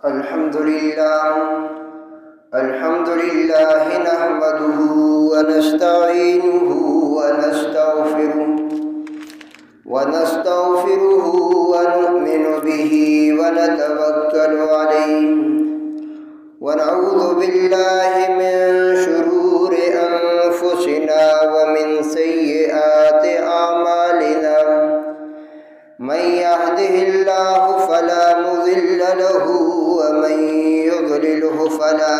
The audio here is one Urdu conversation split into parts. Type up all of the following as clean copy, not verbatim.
الحمد لله نحمده ونستعينه ونستغفره ونؤمن به ونتوكل عليه ونعوذ بالله من شرور أنفسنا ومن سيئات أعمالنا من يهده الله فلا مضل له ومن يضلله فلا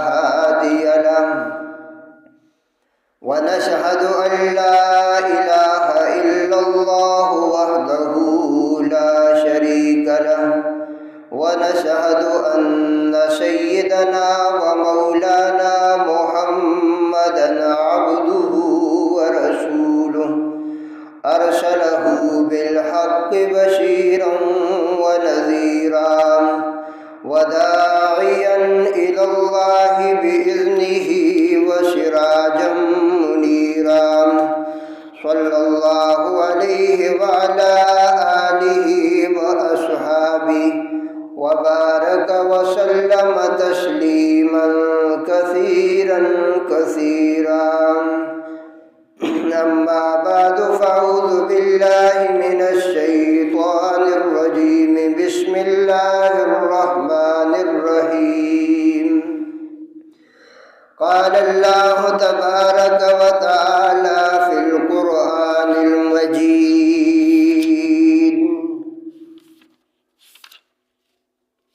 هادي له ونشهد أن لا إله إلا الله وحده لا شريك له ونشهد أن سيدنا ومولانا محمدا عبده ورسوله أرسله بالحق بشيرا ونذيرا وداعيا إلى الله بإذنه وسراجا منيرا صلى الله عليه وعلى آله وأصحابه وبارك وسلم تسليما كثيرا أما بعد فأعوذ بالله من الشيطان الرجيم بسم الله الرحمن الرحيم قال الله تبارك وتعالى في القرآن المجيد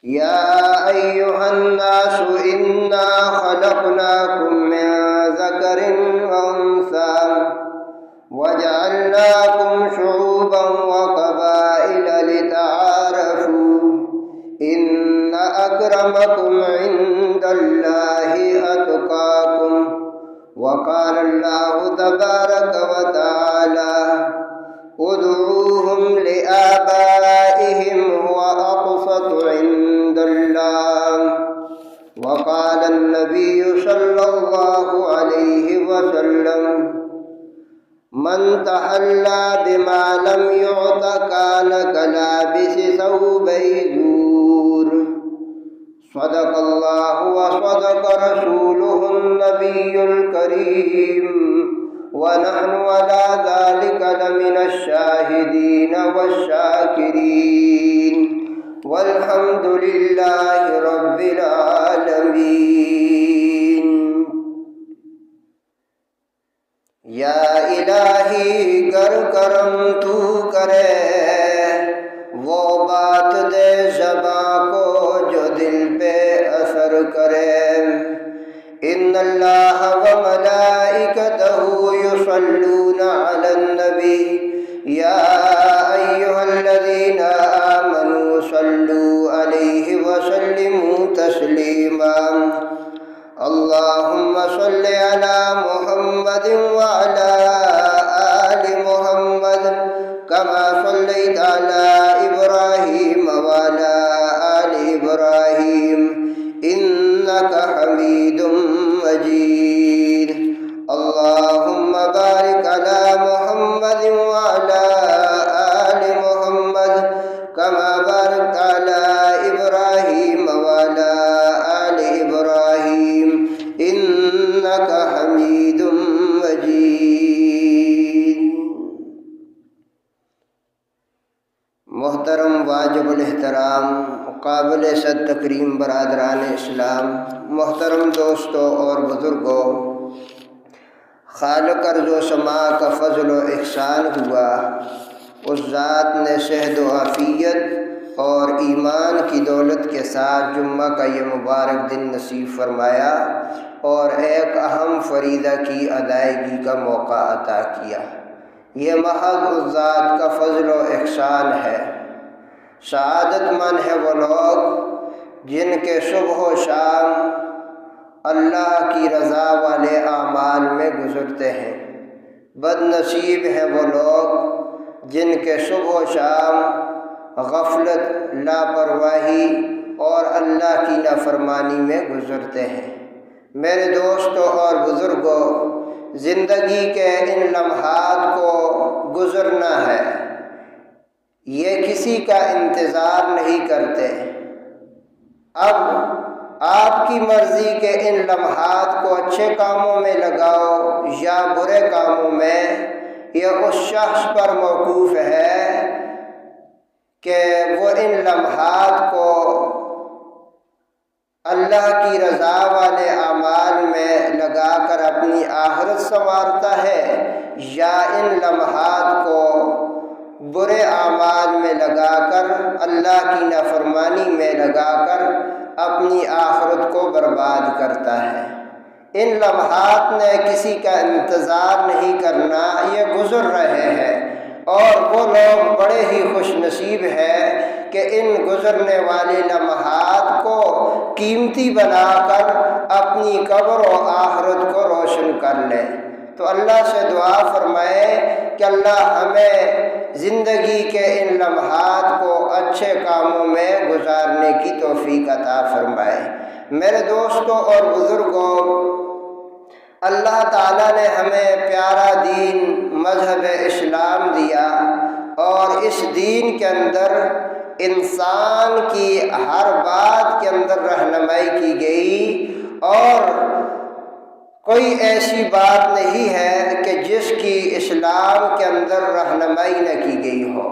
يا أيها الناس إنا خلقناكم من ذكر وأنثى وجعلناكم شعوبا وقبائل لتعارفوا إن أكرمكم عند الله أتقاكم وقال الله تبارك وتعالى ادعوهم لآبائهم هو أقسط عند الله وقال النبي صلى الله عليه وسلم من تحلى بما لم يعط كان كلابس ثوبي زور صدق الله وصدق رسوله النبي الكريم ونحن على ذلك لمن الشاهدين والشاكرين والحمد لله رب العالمين یا الہی گر کرم تو کرے وہ بات دے زباں کو جو دل پہ اثر کرے ان اللہ وملائکتہ یصلون علی النبی یا ایہا الذین آمنوا صلوا علیہ وسلموا تسلیما اللهم صل على محمد وعلى آل محمد كما صليت على إبراهيم وعلى آل إبراهيم إنك حميد مجيد اللهم بارك على محمد وعلى آل محمد كما باركت على إبراهيم وعلى آل إبراهيم إنك حميد مجيد محترم واجب الاحترام قابل صد تکریم برادران اسلام، محترم دوستوں اور بزرگوں، خالق ارض و سماء کا فضل و احسان ہوا، اس ذات نے صحت و عافیت اور ایمان کی دولت کے ساتھ جمعہ کا یہ مبارک دن نصیب فرمایا اور ایک اہم فریضہ کی ادائیگی کا موقع عطا کیا۔ یہ محض اس ذات کا فضل و احسان ہے۔ سعادت مند ہے وہ لوگ جن کے صبح و شام اللہ کی رضا والے اعمال میں گزرتے ہیں۔ بد نصیب ہیں وہ لوگ جن کے صبح و شام غفلت، لاپرواہی اور اللہ کی نافرمانی میں گزرتے ہیں۔ میرے دوستوں اور بزرگوں، زندگی کے ان لمحات کو گزرنا ہے، یہ کسی کا انتظار نہیں کرتے۔ اب آپ کی مرضی کہ ان لمحات کو اچھے کاموں میں لگاؤ یا برے کاموں میں، یہ اس شخص پر موقوف ہے کہ وہ ان لمحات کو اللہ کی رضا والے اعمال میں لگا کر اپنی آخرت سنوارتا ہے، یا ان لمحات کو برے اعمال میں لگا کر اللہ کی نافرمانی میں لگا کر اپنی آخرت کو برباد کرتا ہے۔ ان لمحات نے کسی کا انتظار نہیں کرنا، یہ گزر رہے ہیں، اور وہ لوگ بڑے ہی خوش نصیب ہیں کہ ان گزرنے والے لمحات کو قیمتی بنا کر اپنی قبر و آخرت کو روشن کر لیں۔ تو اللہ سے دعا فرمائے کہ اللہ ہمیں زندگی کے ان لمحات کو اچھے کاموں میں گزارنے کی توفیق عطا فرمائے۔ میرے دوستوں اور بزرگوں، اللہ تعالیٰ نے ہمیں پیارا دین مذہب اسلام دیا، اور اس دین کے اندر انسان کی ہر بات کے اندر رہنمائی کی گئی، اور کوئی ایسی بات نہیں ہے کہ جس کی اسلام کے اندر رہنمائی نہ کی گئی ہو۔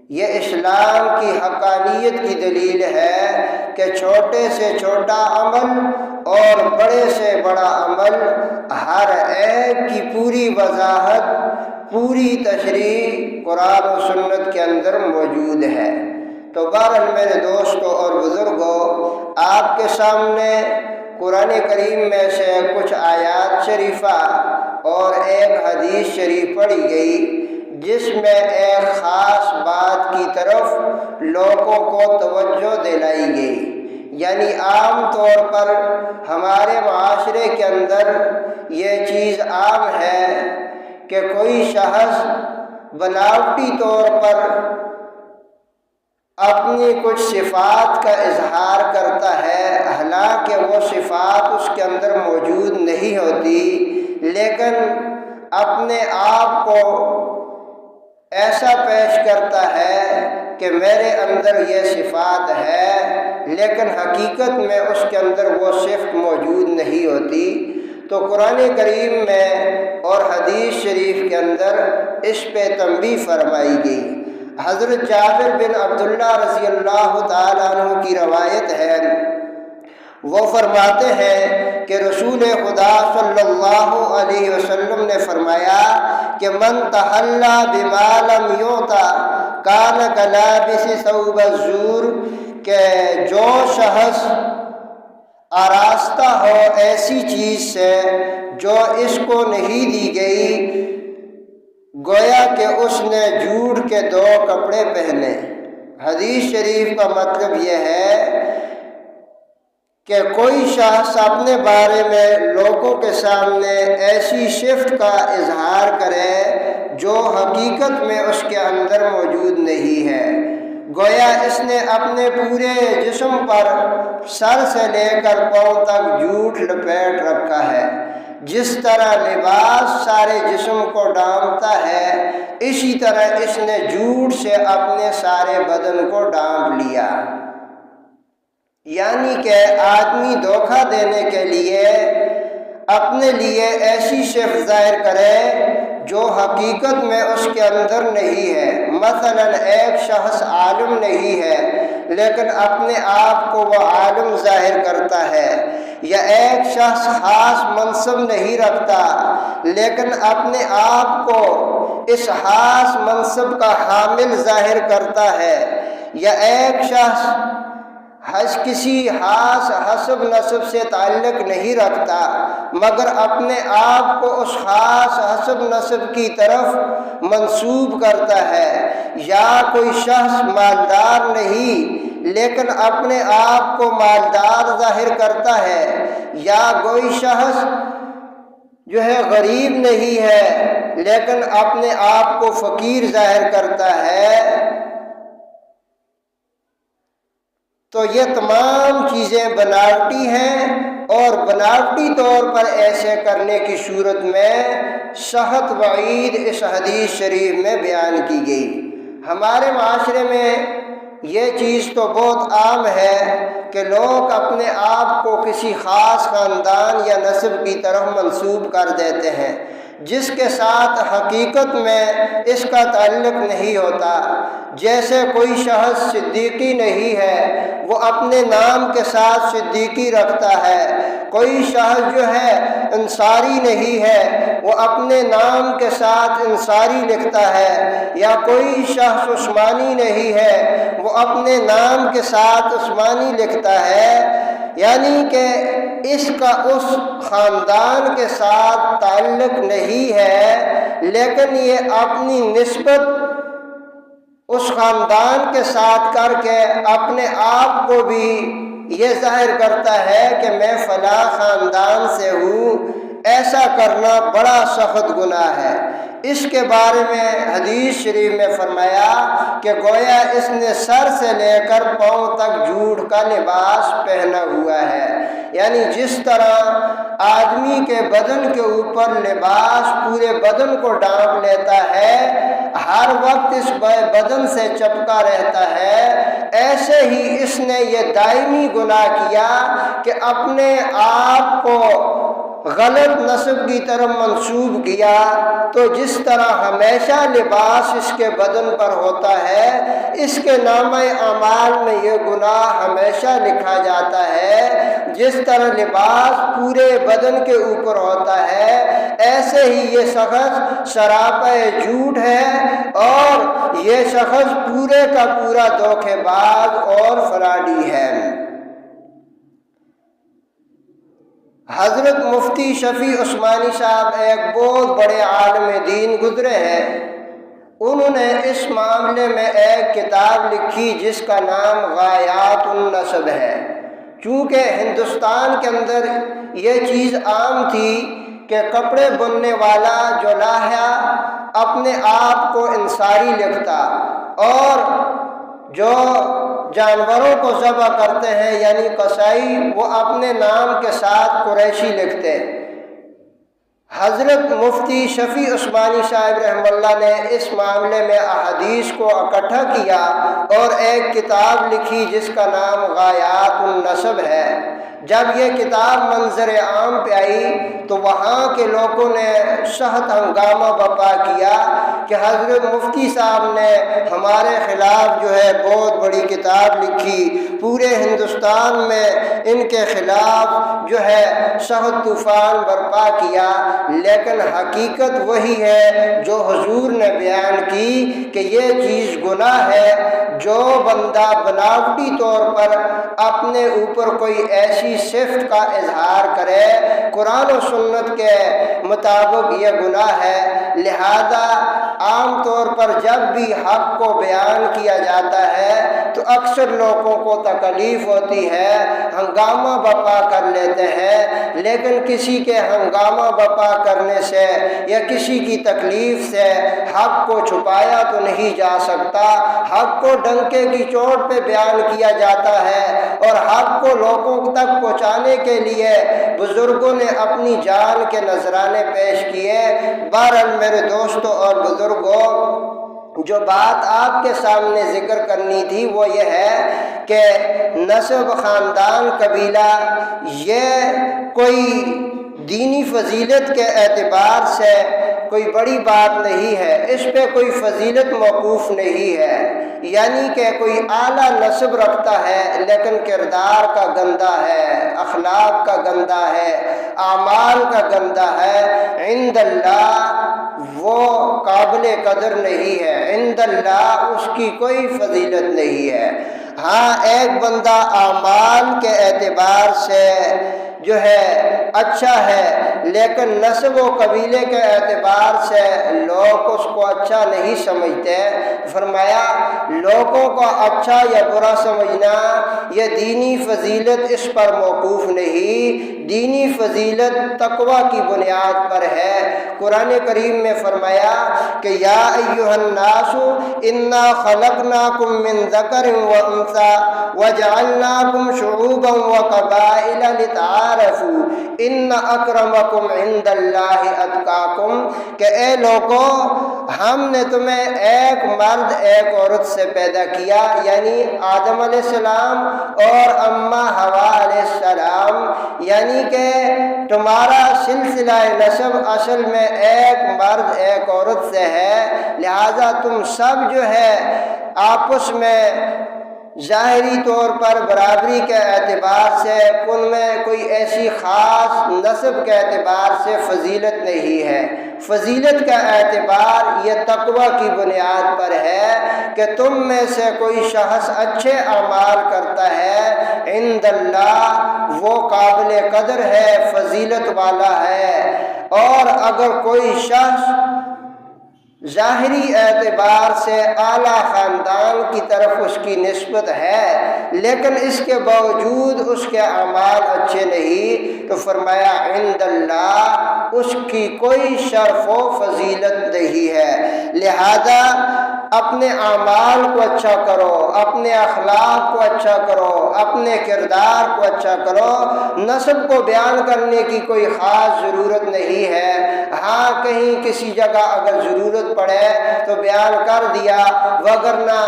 یہ اسلام کی حقانیت کی دلیل ہے کہ چھوٹے سے چھوٹا عمل اور بڑے سے بڑا عمل، ہر ایک کی پوری وضاحت، پوری تشریح قرآن و سنت کے اندر موجود ہے۔ تو بہرحال میرے دوستوں اور بزرگوں، آپ کے سامنے قرآن کریم میں سے کچھ آیات شریفہ اور ایک حدیث شریف پڑھی گئی، جس میں ایک خاص بات کی طرف لوگوں کو توجہ دلائی گئی۔ یعنی عام طور پر ہمارے معاشرے کے اندر یہ چیز عام ہے کہ کوئی شخص بناوٹی طور پر اپنی کچھ صفات کا اظہار کرتا ہے، حالانکہ وہ صفات اس کے اندر موجود نہیں ہوتی، لیکن اپنے آپ کو ایسا پیش کرتا ہے کہ میرے اندر یہ صفات ہے، لیکن حقیقت میں اس کے اندر وہ صفت موجود نہیں ہوتی۔ تو قرآن کریم میں اور حدیث شریف کے اندر اس پہ تنبیہ فرمائی گئی۔ حضرت جابر بن عبداللہ رضی اللہ تعالیٰ عنہ کی روایت ہے، وہ فرماتے ہیں کہ رسول خدا صلی اللہ علیہ وسلم نے فرمایا کہ من تحلی بما لم یعطى کان کلابس ثوب الزور، کہ جو شخص آراستہ ہو ایسی چیز سے جو اس کو نہیں دی گئی، گویا کہ اس نے جھوٹ کے دو کپڑے پہنے۔ حدیث شریف کا مطلب یہ ہے کہ کوئی شخص اپنے بارے میں لوگوں کے سامنے ایسی صفت کا اظہار کرے جو حقیقت میں اس کے اندر موجود نہیں ہے، گویا اس نے اپنے پورے جسم پر سر سے لے کر پاؤں تک جھوٹ لپیٹ رکھا ہے۔ جس طرح لباس سارے جسم کو ڈھانپتا ہے، اسی طرح اس نے جھوٹ سے اپنے سارے بدن کو ڈھانپ لیا۔ یعنی کہ آدمی دھوکہ دینے کے لیے اپنے لیے ایسی صفت ظاہر کرے جو حقیقت میں اس کے اندر نہیں ہے۔ مثلا ایک شخص عالم نہیں ہے لیکن اپنے آپ کو وہ عالم ظاہر کرتا ہے، یا ایک شخص خاص منصب نہیں رکھتا لیکن اپنے آپ کو اس خاص منصب کا حامل ظاہر کرتا ہے، یا ایک شخص کسی خاص حسب نسب سے تعلق نہیں رکھتا مگر اپنے آپ کو اس خاص حسب نسب کی طرف منسوب کرتا ہے، یا کوئی شخص مالدار نہیں لیکن اپنے آپ کو مالدار ظاہر کرتا ہے، یا کوئی شخص جو ہے غریب نہیں ہے لیکن اپنے آپ کو فقیر ظاہر کرتا ہے، تو یہ تمام چیزیں بناوٹی ہیں، اور بناوٹی طور پر ایسے کرنے کی صورت میں سخت وعید اس حدیث شریف میں بیان کی گئی۔ ہمارے معاشرے میں یہ چیز تو بہت عام ہے کہ لوگ اپنے آپ کو کسی خاص خاندان یا نسب کی طرف منسوب کر دیتے ہیں جس کے ساتھ حقیقت میں اس کا تعلق نہیں ہوتا۔ جیسے کوئی شخص صدیقی نہیں ہے، وہ اپنے نام کے ساتھ صدیقی رکھتا ہے۔ کوئی شخص جو ہے انصاری نہیں ہے، وہ اپنے نام کے ساتھ انصاری لکھتا ہے۔ یا کوئی شخص عثمانی نہیں ہے، وہ اپنے نام کے ساتھ عثمانی لکھتا ہے، یعنی کہ اس کا اس خاندان کے ساتھ تعلق نہیں ہے، لیکن یہ اپنی نسبت اس خاندان کے ساتھ کر کے اپنے آپ کو بھی یہ ظاہر کرتا ہے کہ میں فلاں خاندان سے ہوں۔ ایسا کرنا بڑا سخت گناہ ہے۔ اس کے بارے میں حدیث شریف میں فرمایا کہ گویا اس نے سر سے لے کر پاؤں تک جھوٹ کا لباس پہنا ہوا ہے، یعنی جس طرح آدمی کے بدن کے اوپر لباس پورے بدن کو ڈھانپ لیتا ہے، ہر وقت اس بدن سے چپکا رہتا ہے، ایسے ہی اس نے یہ دائمی گناہ کیا کہ اپنے آپ کو غلط نسب کی طرف منسوب کیا۔ تو جس طرح ہمیشہ لباس اس کے بدن پر ہوتا ہے، اس کے نامہ اعمال میں یہ گناہ ہمیشہ لکھا جاتا ہے۔ جس طرح لباس پورے بدن کے اوپر ہوتا ہے، ایسے ہی یہ شخص سراپا جھوٹ ہے، اور یہ شخص پورے کا پورا دھوکے باز اور فراڈی ہے۔ حضرت مفتی شفیع عثمانی صاحب ایک بہت بڑے عالم دین گزرے ہیں۔ انہوں نے اس معاملے میں ایک کتاب لکھی جس کا نام غایات النسب ہے۔ چونکہ ہندوستان کے اندر یہ چیز عام تھی کہ کپڑے بننے والا جو لاہیا اپنے آپ کو انصاری لکھتا، اور جو جانوروں کو ذبح کرتے ہیں یعنی قصائی، وہ اپنے نام کے ساتھ قریشی لکھتے۔ حضرت مفتی شفیع عثمانی صاحب رحمہ اللہ نے اس معاملے میں احادیث کو اکٹھا کیا اور ایک کتاب لکھی جس کا نام غایات النسب ہے۔ جب یہ کتاب منظر عام پہ آئی تو وہاں کے لوگوں نے سخت ہنگامہ برپا کیا کہ حضرت مفتی صاحب نے ہمارے خلاف جو ہے بہت بڑی کتاب لکھی، پورے ہندوستان میں ان کے خلاف جو ہے سخت طوفان برپا کیا۔ لیکن حقیقت وہی ہے جو حضور نے بیان کی کہ یہ چیز گناہ ہے۔ جو بندہ بناوٹی طور پر اپنے اوپر کوئی ایسی صفت کا اظہار کرے، قرآن و سنت کے مطابق یہ گناہ ہے۔ لہذا عام طور پر جب بھی حق کو بیان کیا جاتا ہے تو اکثر لوگوں کو تکلیف ہوتی ہے، ہنگامہ برپا کر لیتے ہیں، لیکن کسی کے ہنگامہ برپا کرنے سے یا کسی کی تکلیف سے حق کو چھپایا تو نہیں جا سکتا۔ حق کو ڈنکے کی چوٹ پہ بیان کیا جاتا ہے، اور حق کو لوگوں تک پہنچانے کے لیے بزرگوں نے اپنی جان کے نذرانے پیش کیے۔ بہرحال میرے دوستوں اور بزرگوں، جو بات آپ کے سامنے ذکر کرنی تھی وہ یہ ہے کہ نسب، خاندان، قبیلہ یہ کوئی دینی فضیلت کے اعتبار سے کوئی بڑی بات نہیں ہے، اس پہ کوئی فضیلت موقوف نہیں ہے۔ یعنی کہ کوئی اعلیٰ نسب رکھتا ہے لیکن کردار کا گندہ ہے، اخلاق کا گندہ ہے، اعمال کا گندہ ہے، عند اللہ وہ قابل قدر نہیں ہے، عند اللہ اس کی کوئی فضیلت نہیں ہے۔ ہاں، ایک بندہ اعمال کے اعتبار سے جو ہے اچھا ہے، لیکن نسب و قبیلے کے اعتبار سے لوگ اس کو اچھا نہیں سمجھتے۔ فرمایا لوگوں کو اچھا یا برا سمجھنا یہ دینی فضیلت اس پر موقوف نہیں، دینی فضیلت تقوی کی بنیاد پر ہے۔ قرآن کریم میں فرمایا کہ یا ایھا الناس انا خلقناکم من ذکر و انثی وجعلناکم شعوبا وقبائل لتعارفوا تعارفوا ان اکرمکم عند اللہ اتقاکم، کہ اے لوگو ہم نے تمہیں ایک مرد ایک عورت سے پیدا کیا، یعنی آدم علیہ السلام اور اماں حوا علیہ السلام، یعنی کہ تمہارا سلسلہ نسب اصل میں ایک مرد ایک عورت سے ہے، لہذا تم سب جو ہے آپس میں ظاہری طور پر برابری کے اعتبار سے ان میں کوئی ایسی خاص نسب کے اعتبار سے فضیلت نہیں ہے۔ فضیلت کا اعتبار یہ تقوی کی بنیاد پر ہے کہ تم میں سے کوئی شخص اچھے اعمال کرتا ہے، عند اللہ وہ قابل قدر ہے، فضیلت والا ہے۔ اور اگر کوئی شخص ظاہری اعتبار سے اعلیٰ خاندان کی طرف اس کی نسبت ہے لیکن اس کے باوجود اس کے اعمال اچھے نہیں، تو فرمایا عند اللہ اس کی کوئی شرف و فضیلت نہیں ہے۔ لہذا اپنے اعمال کو اچھا کرو، اپنے اخلاق کو اچھا کرو، اپنے کردار کو اچھا کرو۔ نسب کو بیان کرنے کی کوئی خاص ضرورت نہیں ہے، ہاں کہیں کسی جگہ اگر ضرورت پڑے تو بیان کر دیا، وگرنہ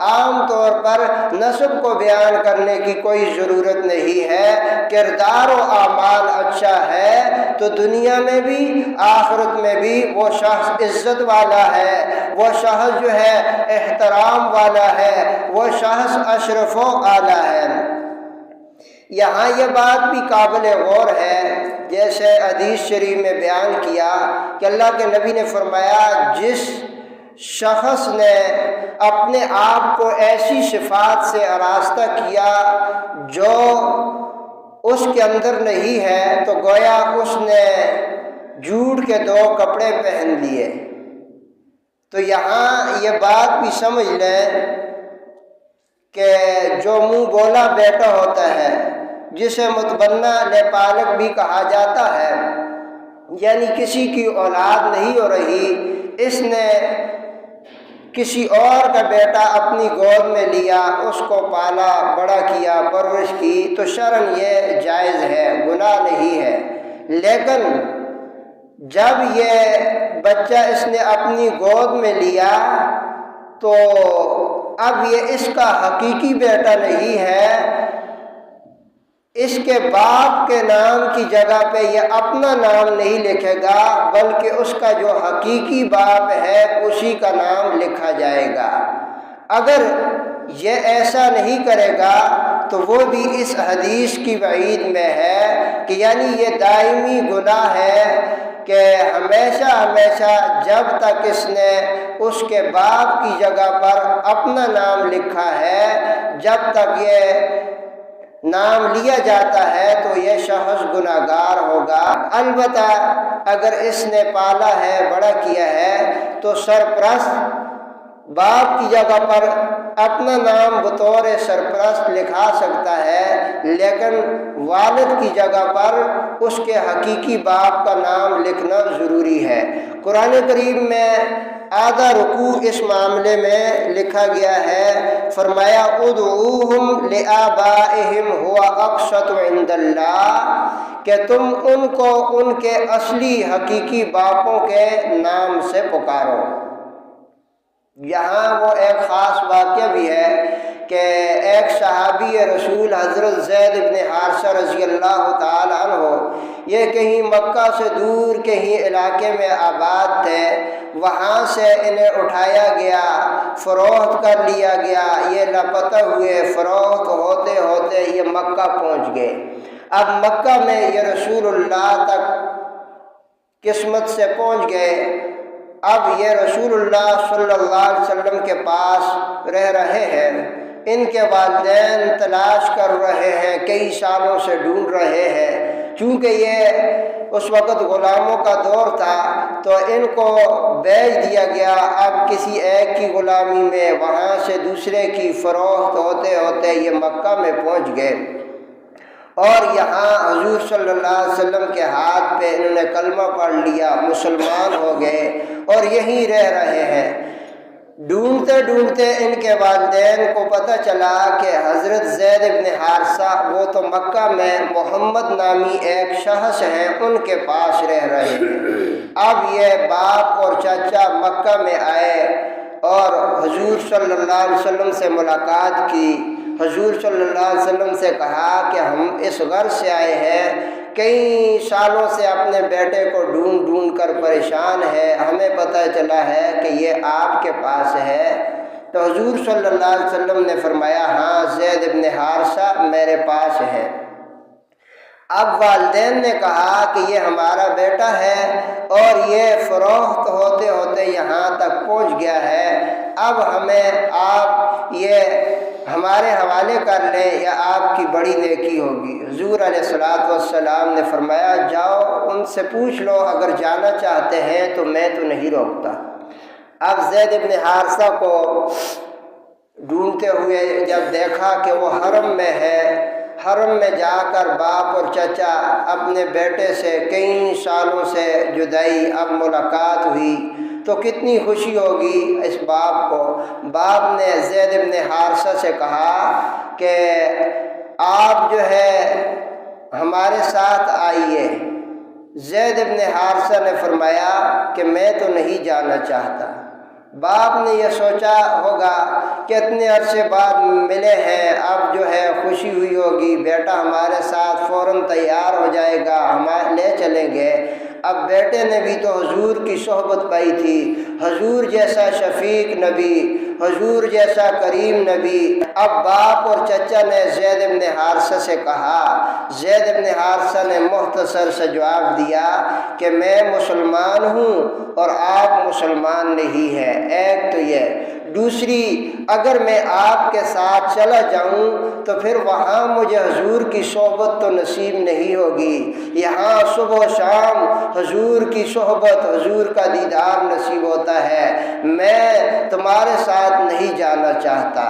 عام طور پر نسب کو بیان کرنے کی کوئی ضرورت نہیں ہے۔ کردار و اعمال اچھا ہے تو دنیا میں بھی آخرت میں بھی وہ شخص عزت والا ہے، وہ شخص جو ہے احترام والا ہے، وہ شخص اشرف و اعلیٰ ہے۔ یہاں یہ بات بھی قابل غور ہے، جیسے حدیث شریف میں بیان کیا کہ اللہ کے نبی نے فرمایا جس شخص نے اپنے آپ کو ایسی صفات سے آراستہ کیا جو اس کے اندر نہیں ہے تو گویا اس نے جھوٹ کے 2 کپڑے پہن لیے۔ تو یہاں یہ بات بھی سمجھ لیں کہ جو منہ بولا بیٹا ہوتا ہے، جسے متبنہ لپالک بھی کہا جاتا ہے، یعنی کسی کی اولاد نہیں ہو رہی، اس نے کسی اور کا بیٹا اپنی گود میں لیا، اس کو پالا بڑا کیا، پرورش کی، تو شرعاً یہ جائز ہے، گناہ نہیں ہے۔ لیکن جب یہ بچہ اس نے اپنی گود میں لیا تو اب یہ اس کا حقیقی بیٹا نہیں ہے، اس کے باپ کے نام کی جگہ پہ یہ اپنا نام نہیں لکھے گا بلکہ اس کا جو حقیقی باپ ہے اسی کا نام لکھا جائے گا۔ اگر یہ ایسا نہیں کرے گا تو وہ بھی اس حدیث کی وعید میں ہے کہ یعنی یہ دائمی گناہ ہے کہ ہمیشہ ہمیشہ جب تک اس نے اس کے باپ کی جگہ پر اپنا نام لکھا ہے، جب تک یہ نام لیا جاتا ہے تو یہ شخص گناہگار ہوگا۔ البتہ اگر اس نے پالا ہے، بڑا کیا ہے تو سرپرست باپ کی جگہ پر اپنا نام بطور سرپرست لکھا سکتا ہے، لیکن والد کی جگہ پر اس کے حقیقی باپ کا نام لکھنا ضروری ہے۔ قرآن کریم میں آدھا رکوع اس معاملے میں لکھا گیا ہے، فرمایا ادعوہم لآبائہم هو اقسط عند اللہ، کہ تم ان کو ان کے اصلی حقیقی باپوں کے نام سے پکارو۔ یہاں وہ ایک خاص واقعہ بھی ہے کہ ایک صحابی رسول حضرت زید بن حارثہ رضی اللہ تعالی عنہ، یہ کہیں مکہ سے دور کہیں علاقے میں آباد تھے، وہاں سے انہیں اٹھایا گیا، فروخت کر لیا گیا، یہ لاپتہ ہوئے، فروخت ہوتے ہوتے یہ مکہ پہنچ گئے۔ اب مکہ میں یہ رسول اللہ تک قسمت سے پہنچ گئے، اب یہ رسول اللہ صلی اللہ علیہ وسلم کے پاس رہ رہے ہیں، ان کے والدین تلاش کر رہے ہیں، کئی سالوں سے ڈھونڈ رہے ہیں، چونکہ یہ اس وقت غلاموں کا دور تھا تو ان کو بیچ دیا گیا۔ اب کسی ایک کی غلامی میں وہاں سے دوسرے کی فروخت ہوتے ہوتے یہ مکہ میں پہنچ گئے، اور یہاں حضور صلی اللہ علیہ وسلم کے ہاتھ پہ انہوں نے کلمہ پڑھ لیا، مسلمان ہو گئے اور یہیں رہ رہے ہیں۔ ڈھونڈتے ڈھونڈتے ان کے والدین کو پتہ چلا کہ حضرت زید بن حارثہ وہ تو مکہ میں محمد نامی ایک شخص ہیں، ان کے پاس رہ رہے ہیں۔ اب یہ باپ اور چچا مکہ میں آئے اور حضور صلی اللہ علیہ وسلم سے ملاقات کی۔ حضور صلی اللہ علیہ وسلم سے کہا کہ ہم اس غرض سے آئے ہیں، کئی سالوں سے اپنے بیٹے کو ڈھونڈ ڈھونڈ کر پریشان ہے، ہمیں پتہ چلا ہے کہ یہ آپ کے پاس ہے۔ تو حضور صلی اللہ علیہ وسلم نے فرمایا ہاں زید بن حارثہ میرے پاس ہے۔ اب والدین نے کہا کہ یہ ہمارا بیٹا ہے اور یہ فروخت ہوتے ہوتے یہاں تک پہنچ گیا ہے، اب ہمیں آپ یہ ہمارے حوالے کر لیں یا آپ کی بڑی نیکی ہوگی۔ حضور علیہ الصلوۃ والسلام نے فرمایا جاؤ ان سے پوچھ لو، اگر جانا چاہتے ہیں تو میں تو نہیں روکتا۔ اب زید بن حارثہ کو ڈھونڈتے ہوئے جب دیکھا کہ وہ حرم میں ہے، حرم میں جا کر باپ اور چچا اپنے بیٹے سے کئی سالوں سے جدائی، اب ملاقات ہوئی تو کتنی خوشی ہوگی اس باپ کو۔ باپ نے زید بن حارثہ سے کہا کہ آپ جو ہے ہمارے ساتھ آئیے۔ زید بن حارثہ نے فرمایا کہ میں تو نہیں جانا چاہتا۔ باپ نے یہ سوچا ہوگا کہ اتنے عرصے بعد ملے ہیں، اب جو ہے خوشی ہوئی ہوگی، بیٹا ہمارے ساتھ فوراً تیار ہو جائے گا، ہم لے چلیں گے۔ اب بیٹے نے بھی تو حضور کی صحبت پائی تھی، حضور جیسا شفیق نبی، حضور جیسا کریم نبی۔ اب باپ اور چچا نے زید بن حارثہ سے کہا، زید بن حارثہ نے مختصر سے جواب دیا کہ میں مسلمان ہوں اور آپ مسلمان نہیں ہیں، ایک تو یہ۔ دوسری، اگر میں آپ کے ساتھ چلا جاؤں تو پھر وہاں مجھے حضور کی صحبت تو نصیب نہیں ہوگی، یہاں صبح و شام حضور کی صحبت، حضور کا دیدار نصیب ہوتا ہے، میں تمہارے ساتھ نہیں جانا چاہتا۔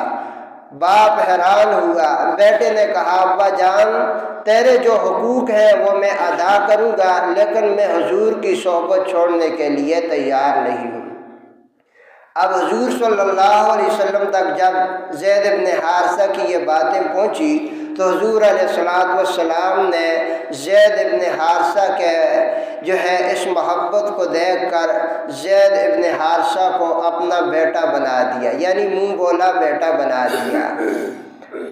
باپ حیران ہوا۔ بیٹے نے کہا ابا جان تیرے جو حقوق ہیں وہ میں ادا کروں گا، لیکن میں حضور کی صحبت چھوڑنے کے لیے تیار نہیں ہوں۔ اب حضور صلی اللہ علیہ وسلم تک جب زید بن حارثہ کی یہ باتیں پہنچی تو حضور علیہ الصلوۃ والسلام نے زید بن حارثہ کے جو ہے اس محبت کو دیکھ کر زید بن حارثہ کو اپنا بیٹا بنا دیا، یعنی منہ بولا بیٹا بنا دیا۔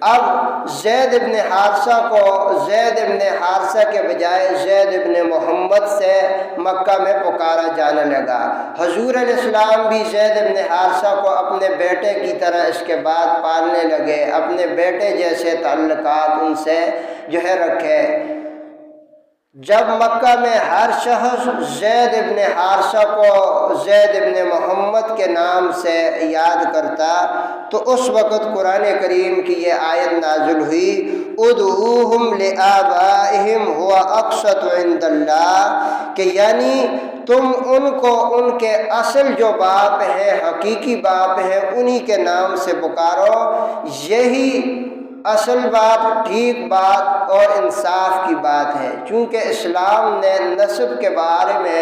اب زید بن حارثہ کو زید بن حارثہ کے بجائے زید بن محمد سے مکہ میں پکارا جانے لگا۔ حضور علیہ السلام بھی زید بن حارثہ کو اپنے بیٹے کی طرح اس کے بعد پالنے لگے، اپنے بیٹے جیسے تعلقات ان سے جو ہے رکھے۔ جب مکہ میں ہر شخص زید بن حارثہ کو زید بن محمد کے نام سے یاد کرتا تو اس وقت قرآن کریم کی یہ آیت نازل ہوئی، ادعوہم لآبائہم هو اقسط عند اللہ، کہ یعنی تم ان کو ان کے اصل جو باپ ہیں، حقیقی باپ ہیں، انہی کے نام سے پکارو، یہی اصل بات، ٹھیک بات اور انصاف کی بات ہے۔ چونکہ اسلام نے نسب کے بارے میں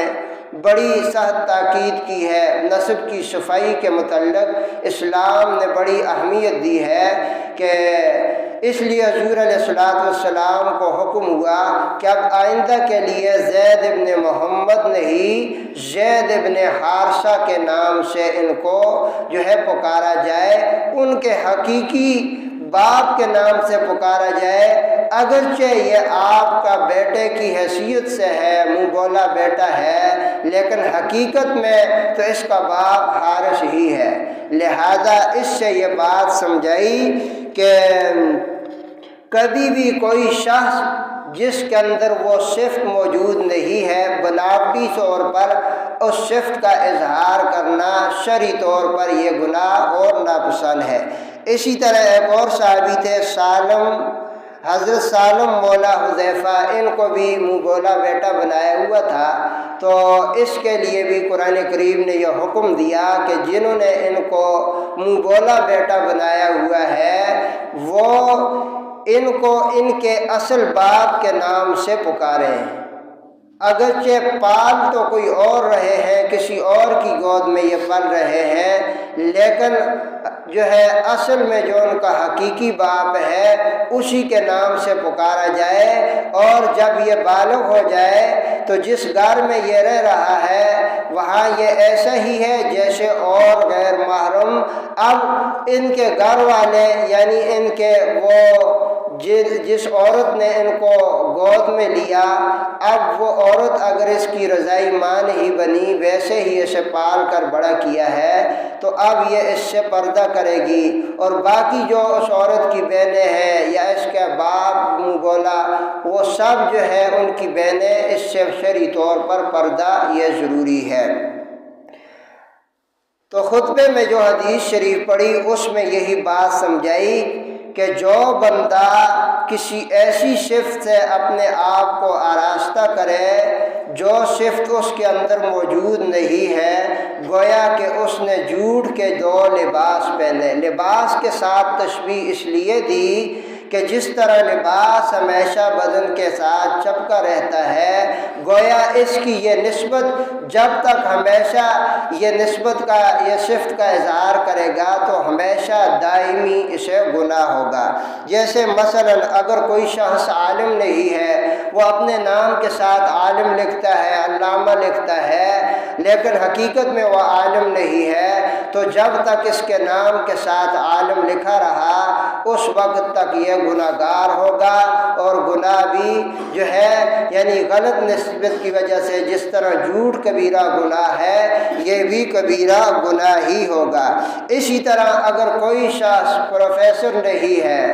بڑی سخت تاکید کی ہے، نسب کی صفائی کے متعلق اسلام نے بڑی اہمیت دی ہے، کہ اس لیے حضور علیہ الصلوۃ والسلام کو حکم ہوا کہ اب آئندہ کے لیے زید بن محمد نہیں زید بن حارثہ کے نام سے ان کو جو ہے پکارا جائے، ان کے حقیقی باپ کے نام سے پکارا جائے، اگرچہ یہ آپ کا بیٹے کی حیثیت سے ہے، منہ بولا بیٹا ہے، لیکن حقیقت میں تو اس کا باپ حارث ہی ہے۔ لہذا اس سے یہ بات سمجھائی کہ کبھی بھی کوئی شخص جس کے اندر وہ صفت موجود نہیں ہے، بناوٹی طور پر اس صفت کا اظہار کرنا شرعی طور پر یہ گناہ اور ناپسند ہے۔ اسی طرح ایک اور صحابی تھے سالم، حضرت سالم مولا حذیفہ، ان کو بھی منہ بولا بیٹا بنایا ہوا تھا، تو اس کے لیے بھی قرآن کریم نے یہ حکم دیا کہ جنہوں نے ان کو منہ بولا بیٹا بنایا ہوا ہے وہ ان کو ان کے اصل باپ کے نام سے پکاریں۔ اگرچہ پال تو کوئی اور رہے ہیں، کسی اور کی گود میں یہ پل رہے ہیں، لیکن جو ہے اصل میں جو ان کا حقیقی باپ ہے اسی کے نام سے پکارا جائے، اور جب یہ بالغ ہو جائے تو جس گھر میں یہ رہ رہا ہے وہاں یہ ایسا ہی ہے جیسے اور غیر محرم۔ اب ان کے گھر والے یعنی ان کے وہ جس عورت نے ان کو گود میں لیا، اب وہ عورت اگر اس کی رضائی ماں نہیں بنی، ویسے ہی اسے پال کر بڑا کیا ہے، تو اب یہ اس سے پردہ کرے گی، اور باقی جو اس عورت کی بہنیں ہیں یا اس کے باپ منہ بولا وہ سب جو ہے ان کی بہنیں، اس سے شرعی طور پر پردہ یہ ضروری ہے۔ تو خطبے میں جو حدیث شریف پڑھی اس میں یہی بات سمجھائی کہ جو بندہ کسی ایسی صفت سے اپنے آپ کو آراستہ کرے جو صفت اس کے اندر موجود نہیں ہے، گویا کہ اس نے جھوٹ کے دو لباس پہنے۔ لباس کے ساتھ تشبیہ اس لیے دی کہ جس طرح لباس ہمیشہ بدن کے ساتھ چپکا رہتا ہے، گویا اس کی یہ نسبت جب تک ہمیشہ یہ نسبت کا یہ صفت کا اظہار کرے گا تو ہمیشہ دائمی اسے گناہ ہوگا۔ جیسے مثلا اگر کوئی شخص عالم نہیں ہے، وہ اپنے نام کے ساتھ عالم لکھتا ہے، علامہ لکھتا ہے، لیکن حقیقت میں وہ عالم نہیں ہے، تو جب تک اس کے نام کے ساتھ عالم لکھا رہا اس وقت تک یہ گناہ گار ہوگا، اور گناہ بھی جو ہے یعنی غلط نسبت کی وجہ سے جس طرح جھوٹ کبیرہ گناہ ہے یہ بھی کبیرہ گناہ ہی ہوگا۔ اسی طرح اگر کوئی شخص پروفیسر نہیں ہے،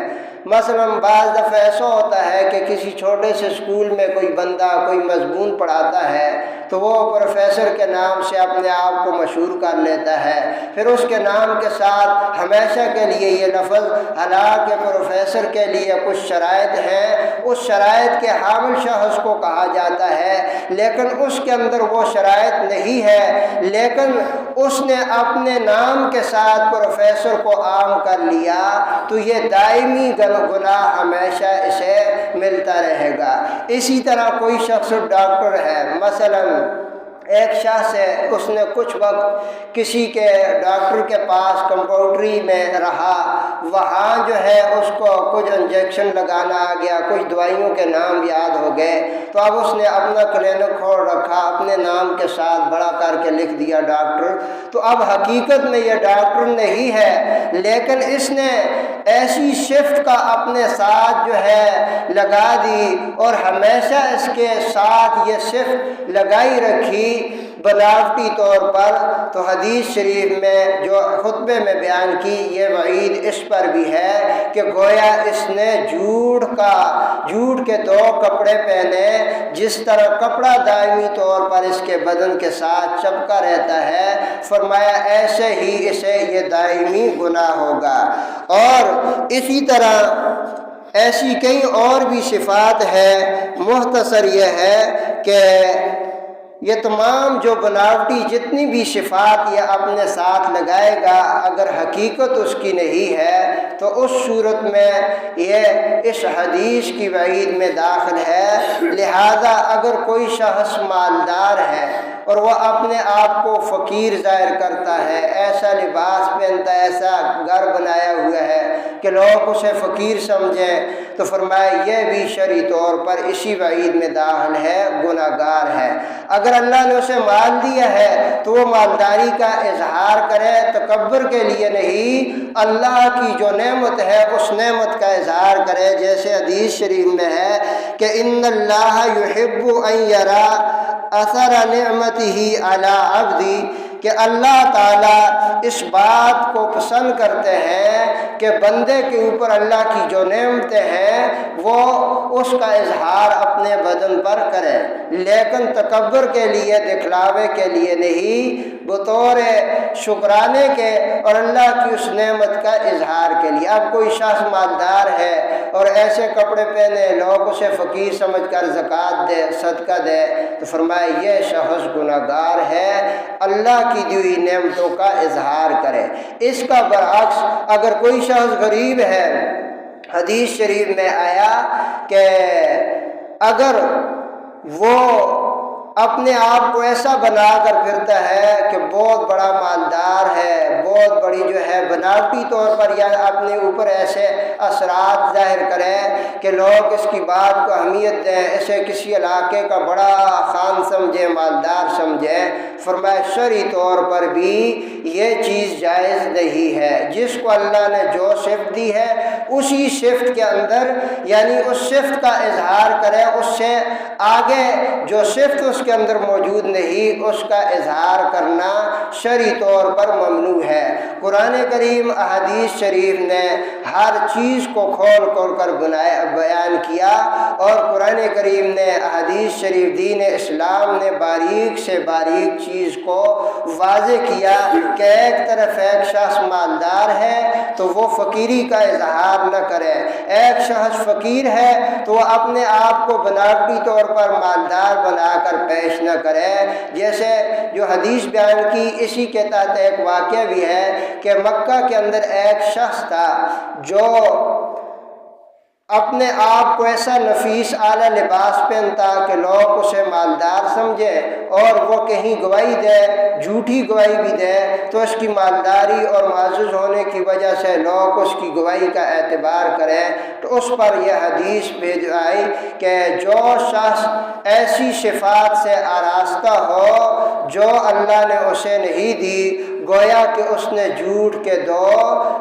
مثلا بعض دفعہ ایسا ہوتا ہے کہ کسی چھوٹے سے اسکول میں کوئی بندہ کوئی مضمون پڑھاتا ہے تو وہ پروفیسر کے نام سے اپنے آپ کو مشہور کر لیتا ہے، پھر اس کے نام کے ساتھ ہمیشہ کے لیے یہ لفظ، حالانکہ پروفیسر کے لیے کچھ شرائط ہیں، اس شرائط کے حامل شخص کو کہا جاتا ہے، لیکن اس کے اندر وہ شرائط نہیں ہے، لیکن اس نے اپنے نام کے ساتھ پروفیسر کو عام کر لیا، تو یہ دائمی گناہ ہمیشہ اسے ملتا رہے گا۔ اسی طرح کوئی شخص ڈاکٹر ہے، مثلا ایک شخص ہے، اس نے کچھ وقت کسی کے ڈاکٹر کے پاس کمپاؤنڈری میں رہا، وہاں جو ہے اس کو کچھ انجیکشن لگانا آ گیا، کچھ دوائیوں کے نام یاد ہو گئے، تو اب اس نے اپنا کلینک کھول رکھا، اپنے نام کے ساتھ بڑا کر کے لکھ دیا ڈاکٹر، تو اب حقیقت میں یہ ڈاکٹر نہیں ہے، لیکن اس نے ایسی صفت کا اپنے ساتھ جو ہے لگا دی اور ہمیشہ اس کے ساتھ یہ صفت لگائی رکھی بناوٹی طور پر۔ تو حدیث شریف میں جو خطبے میں بیان کی یہ وعید اس پر بھی ہے کہ گویا اس نے جھوٹ کے دو کپڑے پہنے، جس طرح کپڑا دائمی طور پر اس کے بدن کے ساتھ چپکا رہتا ہے، فرمایا ایسے ہی اسے یہ دائمی گناہ ہوگا۔ اور اسی طرح ایسی کئی اور بھی صفات ہیں، مختصر یہ ہے کہ یہ تمام جو بناوٹی جتنی بھی صفات یہ اپنے ساتھ لگائے گا، اگر حقیقت اس کی نہیں ہے تو اس صورت میں یہ اس حدیث کی وعید میں داخل ہے۔ لہذا اگر کوئی شخص مالدار ہے اور وہ اپنے آپ کو فقیر ظاہر کرتا ہے، ایسا لباس پہنتا ہے، ایسا گھر بنایا ہوا ہے کہ لوگ اسے فقیر سمجھیں، تو فرمایا یہ بھی شرعی طور پر اسی وعید میں داخل ہے، گناہ گار ہے۔ اگر اللہ نے اسے مال دیا ہے تو وہ مالداری کا اظہار کرے، تکبر کے لیے نہیں، اللہ کی جو نعمت ہے اس نعمت کا اظہار کرے، جیسے حدیث شریف میں ہے کہ ان اللہ یحب ان یرا اثر نعمتہ علی عبدی، کہ اللہ تعالیٰ اس بات کو پسند کرتے ہیں کہ بندے کے اوپر اللہ کی جو نعمتیں ہیں وہ اس کا اظہار اپنے بدن پر کرے، لیکن تکبر کے لیے، دکھلاوے کے لیے نہیں، بطور شکرانے کے اور اللہ کی اس نعمت کا اظہار کے لیے۔ اب کوئی شخص مالدار ہے اور ایسے کپڑے پہنے، لوگ اسے فقیر سمجھ کر زکوٰۃ دے، صدقہ دے، تو فرمایا یہ شخص گناہ گار ہے، اللہ کی دی ہوئی نعمتوں کا اظہار کرے۔ اس کا برعکس اگر کوئی شخص غریب ہے، حدیث شریف میں آیا کہ اگر وہ اپنے آپ کو ایسا بنا کر پھرتا ہے کہ بہت بڑا مالدار ہے، بہت بڑی جو ہے بناوٹی طور پر یا اپنے اوپر ایسے اثرات ظاہر کرے کہ لوگ اس کی بات کو اہمیت دیں، اسے کسی علاقے کا بڑا خان سمجھے، مالدار سمجھے۔ فرمایا شرعی طور پر بھی یہ چیز جائز نہیں ہے۔ جس کو اللہ نے جو صفت دی ہے اسی صفت کے اندر، یعنی اس صفت کا اظہار کرے، اس سے آگے جو صفت اس کے اندر موجود نہیں اس کا اظہار کرنا شرعی طور پر ممنوع ہے۔ قرآن کریم، احادیث شریف نے ہر چیز کو کھول کھول کر بیان کیا، اور قرآن کریم نے، احادیث شریف، دین اسلام نے باریک سے باریک چیز کو واضح کیا کہ ایک طرف ایک شخص مالدار ہے تو وہ فقیری کا اظہار نہ کرے، ایک شخص فقیر ہے تو وہ اپنے آپ کو بناوٹی طور پر مالدار بنا کر پیش نہ کرے۔ جیسے جو حدیث بیان کی اسی کے تحت ایک واقعہ بھی ہے کہ مکہ کے اندر ایک شخص تھا جو اپنے آپ کو ایسا نفیس اعلیٰ لباس پہنتا کہ لوگ اسے مالدار سمجھے، اور وہ کہیں گواہی دے، جھوٹی گواہی بھی دے تو اس کی مالداری اور معزز ہونے کی وجہ سے لوگ اس کی گواہی کا اعتبار کریں۔ تو اس پر یہ حدیث بھیج آئی کہ جو شخص ایسی صفات سے آراستہ ہو جو اللہ نے اسے نہیں دی، گویا کہ اس نے جھوٹ کے دو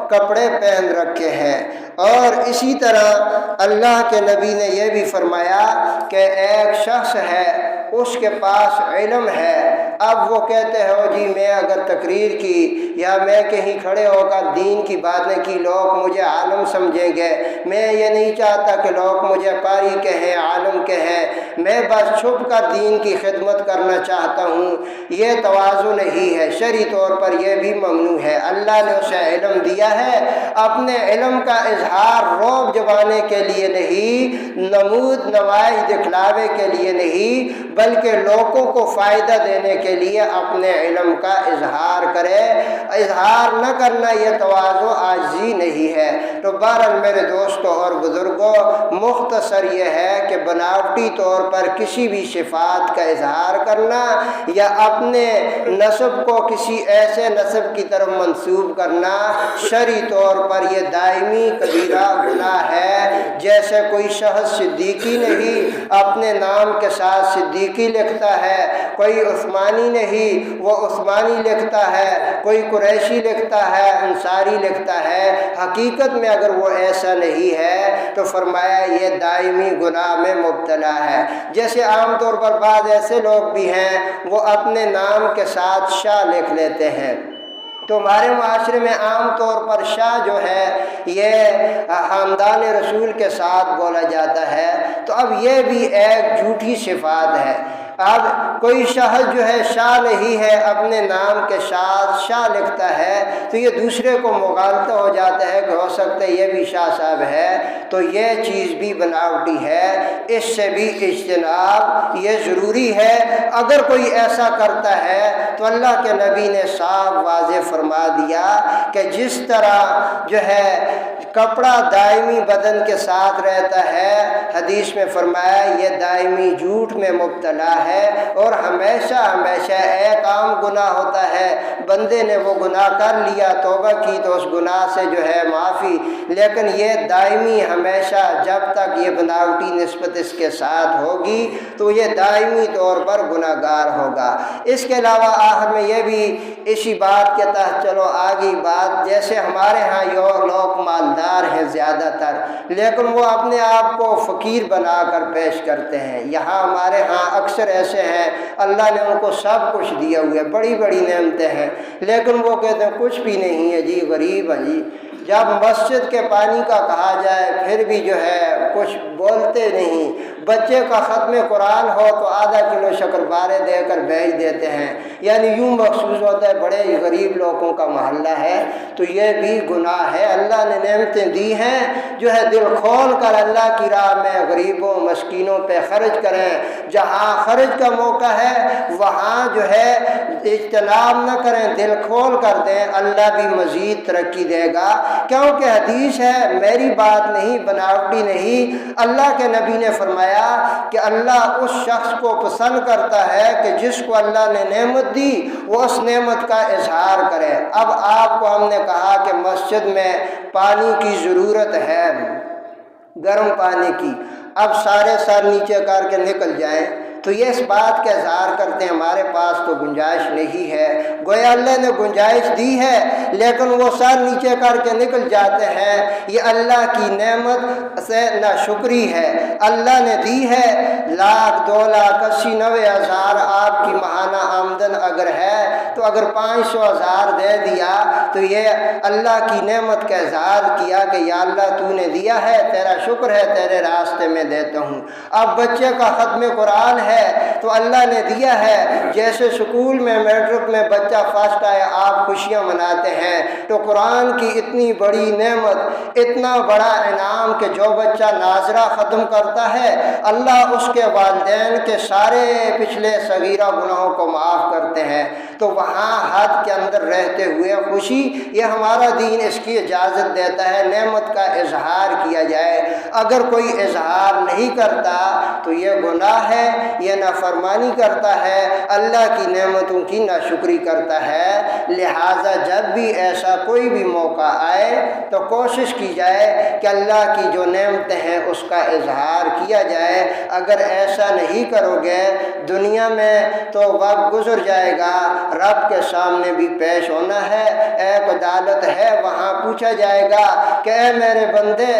کپڑے پہن رکھے ہیں۔ اور اسی طرح اللہ کے نبی نے یہ بھی فرمایا کہ ایک شخص ہے، اس کے پاس علم ہے، اب وہ کہتے ہو جی میں اگر تقریر کی یا میں کہیں کھڑے ہو کر دین کی باتیں کی لوگ مجھے عالم سمجھیں گے، میں یہ نہیں چاہتا کہ لوگ مجھے قاری کہیں، عالم کہیں، میں بس چھپ کر دین کی خدمت کرنا چاہتا ہوں۔ یہ تواضع نہیں ہے، شرعی طور پر یہ بھی ممنوع ہے۔ اللہ نے اسے علم دیا ہے، اپنے علم کا اظہار روب جمانے کے لیے نہیں، نمود نمائش دکھلاوے کے لیے نہیں، بلکہ لوگوں کو فائدہ دینے کے لیے اپنے علم کا اظہار کرے۔ اظہار نہ کرنا یہ تواضع عاجزی نہیں ہے۔ تو بہرحال میرے دوستوں اور بزرگوں، مختصر یہ ہے کہ بناوٹی طور پر کسی بھی صفات کا اظہار کرنا یا اپنے نسب کو کسی ایسے نسب کی طرف منسوب کرنا شرعی طور پر یہ دائمی کبیرہ گناہ ہے۔ جیسے کوئی شخص صدیقی نہیں، اپنے نام کے ساتھ صدیقی لکھتا ہے، کوئی عثمانی نہیں، وہ عثمانی لکھتا ہے، کوئی قریشی لکھتا ہے، انصاری لکھتا ہے، حقیقت میں اگر وہ ایسا نہیں ہے تو فرمایا یہ دائمی گناہ میں مبتلا ہے۔ جیسے عام طور پر بعض ایسے لوگ بھی ہیں وہ اپنے نام کے ساتھ شاہ لکھ لیتے ہیں، تو ہمارے معاشرے میں عام طور پر شاہ جو ہے یہ خاندان رسول کے ساتھ بولا جاتا ہے، تو اب یہ بھی ایک جھوٹی صفات ہے۔ اب کوئی شخص جو ہے شاہ نہیں ہے، اپنے نام کے ساتھ شاہ لکھتا ہے تو یہ دوسرے کو مغالطہ ہو جاتا ہے کہ ہو سکتا ہے یہ بھی شاہ صاحب ہے، تو یہ چیز بھی بناوٹی ہے، اس سے بھی اجتناب یہ ضروری ہے۔ اگر کوئی ایسا کرتا ہے تو اللہ کے نبی نے صاف واضح فرما دیا کہ جس طرح جو ہے کپڑا دائمی بدن کے ساتھ رہتا ہے، حدیث میں فرمایا یہ دائمی جھوٹ میں مبتلا ہے، اور ہمیشہ ہمیشہ ایک عام گناہ ہوتا ہے، بندے نے وہ گناہ کر لیا، توبہ کی تو اس گناہ سے جو ہے معافی، لیکن یہ دائمی ہمیشہ جب تک یہ بناوٹی نسبت اس کے ساتھ ہوگی تو یہ دائمی طور پر گناہ گار ہوگا۔ اس کے علاوہ آخر میں یہ بھی اسی بات کے تحت چلو آگی بات، جیسے ہمارے ہاں یہ لوگ مالدار ہیں زیادہ تر، لیکن وہ اپنے آپ کو فقیر بنا کر پیش کرتے ہیں۔ یہاں ہمارے ہاں اکثر ایسے ہیں اللہ نے ان کو سب کچھ دیا ہوا ہے، بڑی بڑی نعمتیں ہیں، لیکن وہ کہتے ہیں کچھ بھی نہیں ہے جی، غریب ہے جی۔ جب مسجد کے پانی کا کہا جائے پھر بھی جو ہے کچھ بولتے نہیں، بچے کا ختم قرآن ہو تو آدھا کلو شکرپارے دے کر بھیج دیتے ہیں، یعنی یوں محسوس ہوتا ہے بڑے ہی غریب لوگوں کا محلہ ہے۔ تو یہ بھی گناہ ہے۔ اللہ نے نعمتیں دی ہیں، جو ہے دل کھول کر اللہ کی راہ میں غریبوں مسکینوں پہ خرچ کریں، جہاں خرچ کا موقع ہے وہاں جو ہے اجتناب نہ کریں، دل کھول کر دیں، اللہ بھی مزید ترقی دے گا، کیونکہ حدیث ہے، میری بات نہیں، بناوٹی نہیں۔ اللہ کے نبی نے فرمایا فرمایا کہ اللہ اس شخص کو پسند کرتا ہے کہ جس کو اللہ نے نعمت دی وہ اس نعمت کا اظہار کرے۔ اب آپ کو ہم نے کہا کہ مسجد میں پانی کی ضرورت ہے، گرم پانی کی، اب سارے سر نیچے کر کے نکل جائیں تو یہ اس بات کا اظہار کرتے ہیں ہمارے پاس تو گنجائش نہیں ہے۔ گویا اللہ نے گنجائش دی ہے لیکن وہ سر نیچے کر کے نکل جاتے ہیں، یہ اللہ کی نعمت سے ناشکری ہے۔ اللہ نے دی ہے 1,00,000 2,00,000 80,000 90,000 آپ کی ماہانہ آمدن اگر ہے تو اگر 500,000 دے دیا تو یہ اللہ کی نعمت کا اظہار کیا کہ یا اللہ تو نے دیا ہے، تیرا شکر ہے، تیرے راستے میں دیتا ہوں۔ اب بچے کا ختم قرآن ہے تو اللہ نے دیا ہے، جیسے سکول میں میٹرک میں بچہ فرسٹ آئے آپ خوشیاں مناتے ہیں، تو قرآن کی اتنی بڑی نعمت، اتنا بڑا انعام کہ جو بچہ ناظرہ ختم کرتا ہے اللہ اس کے والدین کے سارے پچھلے صغیرہ گناہوں کو معاف کرتے ہیں۔ تو وہاں حد کے اندر رہتے ہوئے خوشی، یہ ہمارا دین اس کی اجازت دیتا ہے نعمت کا اظہار کیا جائے۔ اگر کوئی اظہار نہیں کرتا تو یہ گناہ ہے، یہ نافرمانی کرتا ہے، اللہ کی نعمتوں کی ناشکری کرتا ہے۔ لہٰذا جب بھی ایسا کوئی بھی موقع آئے تو کوشش کی جائے کہ اللہ کی جو نعمتیں ہیں اس کا اظہار کیا جائے۔ اگر ایسا نہیں کرو گے دنیا میں تو وقت گزر جائے گا، رب کے سامنے بھی پیش ہونا ہے، ایک عدالت ہے، وہاں پوچھا جائے گا کہ اے میرے بندے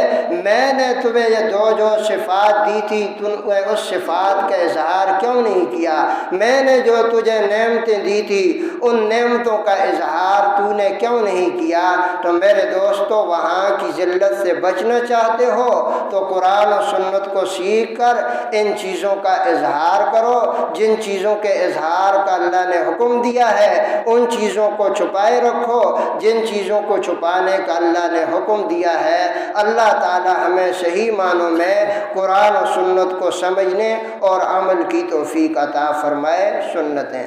میں نے تمہیں یہ جو صفات دی تھی تم نے اس صفات کا اظہار کیوں نہیں کیا؟ میں نے جو تجھے نعمتیں دی تھی ان نعمتوں کا اظہار تو نے کیوں نہیں کیا؟ تو میرے دوستو وہاں کی ذلت سے بچنا چاہتے ہو تو قرآن و سنت کو سیکھ کر ان چیزوں کا اظہار کرو۔ جن چیزوں کے اظہار کا اللہ نے حکم دیا ہے ان چیزوں کو چھپائے رکھو، جن چیزوں کو چھپانے کا اللہ نے حکم دیا ہے۔ اللہ تعالی ہمیں صحیح معنوں میں قرآن و سنت کو سمجھنے اور عمل کی توفیق عطا فرمائے۔ سنتیں